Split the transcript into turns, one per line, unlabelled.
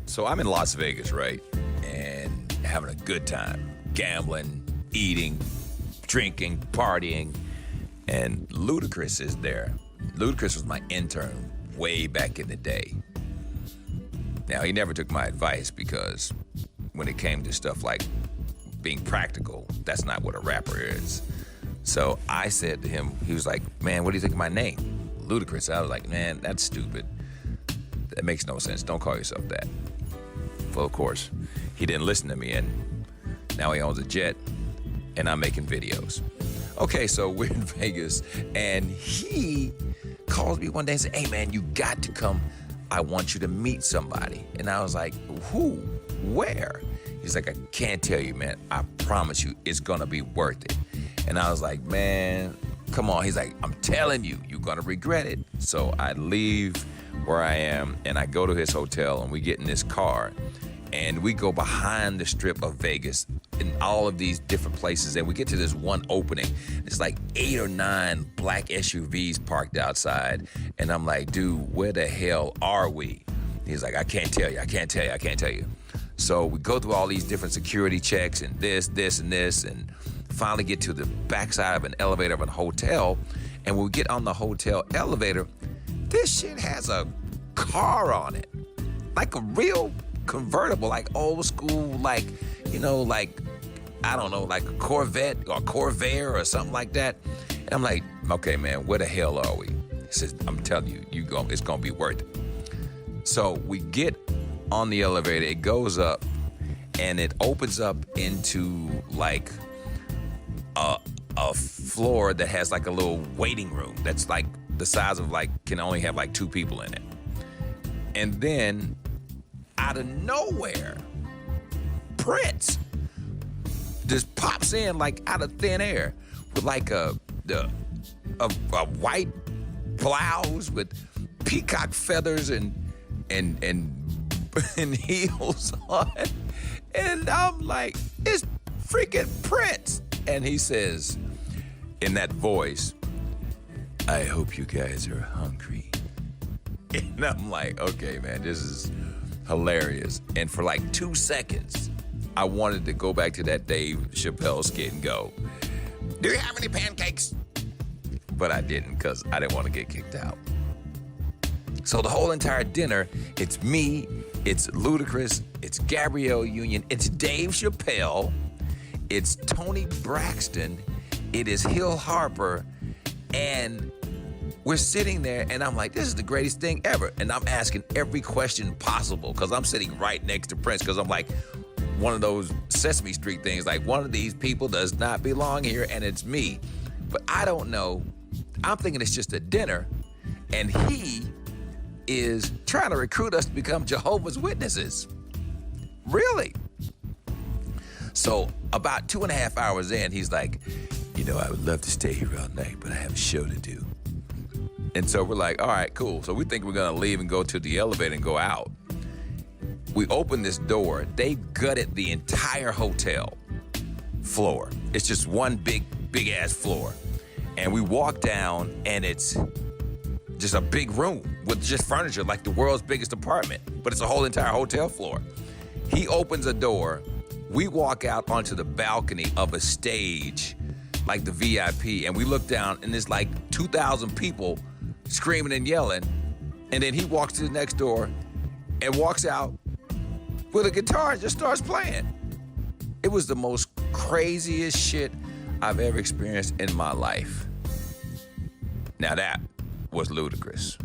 So I'm in Las Vegas, right? And having a good time, gambling, eating, drinking, partying, and Ludacris is there. Ludacris was my intern way back in the day. Now, he never took my advice because when it came to stuff like being practical, that's not what a rapper is. So I said to him, he was like, man, what do you think of my name? Ludacris. I was like, man, that's stupid. That makes no sense. Don't call yourself that. Well, of course, he didn't listen to me, and now he owns a jet, and I'm making videos. Okay, so we're in Vegas, and he calls me one day and said, hey, man, you got to come. I want you to meet somebody. And I was like, who? Where? He's like, I can't tell you, man. I promise you, it's going to be worth it. And I was like, man, come on. He's like, I'm telling you, you're going to regret it. So I leave where I am, and I go to his hotel, and we get in this car, and we go behind the strip of Vegas in all of these different places, and we get to this one opening. It's like 8 or 9 black SUVs parked outside, and I'm like, dude, where the hell are we? He's like, I can't tell you. So we go through all these different security checks and this, and finally get to the backside of an elevator of a hotel, and when we get on the hotel elevator, this shit has a car on it, like a real convertible, like old school, like, you know, like, I don't know, like a Corvette or Corvair or something like that. And I'm like, okay, man, where the hell are we? He says, I'm telling you, it's gonna be worth it. So we get on the elevator, it goes up, and it opens up into like a floor that has like a little waiting room that's like the size of like, can only have like 2 people in it. And then out of nowhere, Prince just pops in like out of thin air with like a white blouse with peacock feathers and heels on. And I'm like, it's freaking Prince. And he says in that voice, I hope you guys are hungry. And I'm like, okay, man, this is hilarious. And for like 2 seconds, I wanted to go back to that Dave Chappelle skit and go, do you have any pancakes? But I didn't, because I didn't want to get kicked out. So the whole entire dinner, it's me, it's Ludacris, it's Gabrielle Union, it's Dave Chappelle, it's Tony Braxton, it is Hill Harper, and we're sitting there, and I'm like, this is the greatest thing ever. And I'm asking every question possible, because I'm sitting right next to Prince, because I'm like, one of those Sesame Street things, like one of these people does not belong here, and it's me. But I don't know. I'm thinking it's just a dinner, and he is trying to recruit us to become Jehovah's Witnesses. Really? So about 2.5 hours in, he's like, you know, I would love to stay here all night, but I have a show to do. And so we're like, all right, cool. So we think we're gonna leave and go to the elevator and go out. We open this door. They gutted the entire hotel floor. It's just one big ass floor. And we walk down, and it's just a big room with just furniture, like the world's biggest apartment, but it's a whole entire hotel floor. He opens a door. We walk out onto the balcony of a stage, like the VIP, and we look down, and there's like 2,000 people screaming and yelling. And then he walks to the next door and walks out with a guitar and just starts playing. It was the most craziest shit I've ever experienced in my life. Now that was Ludacris.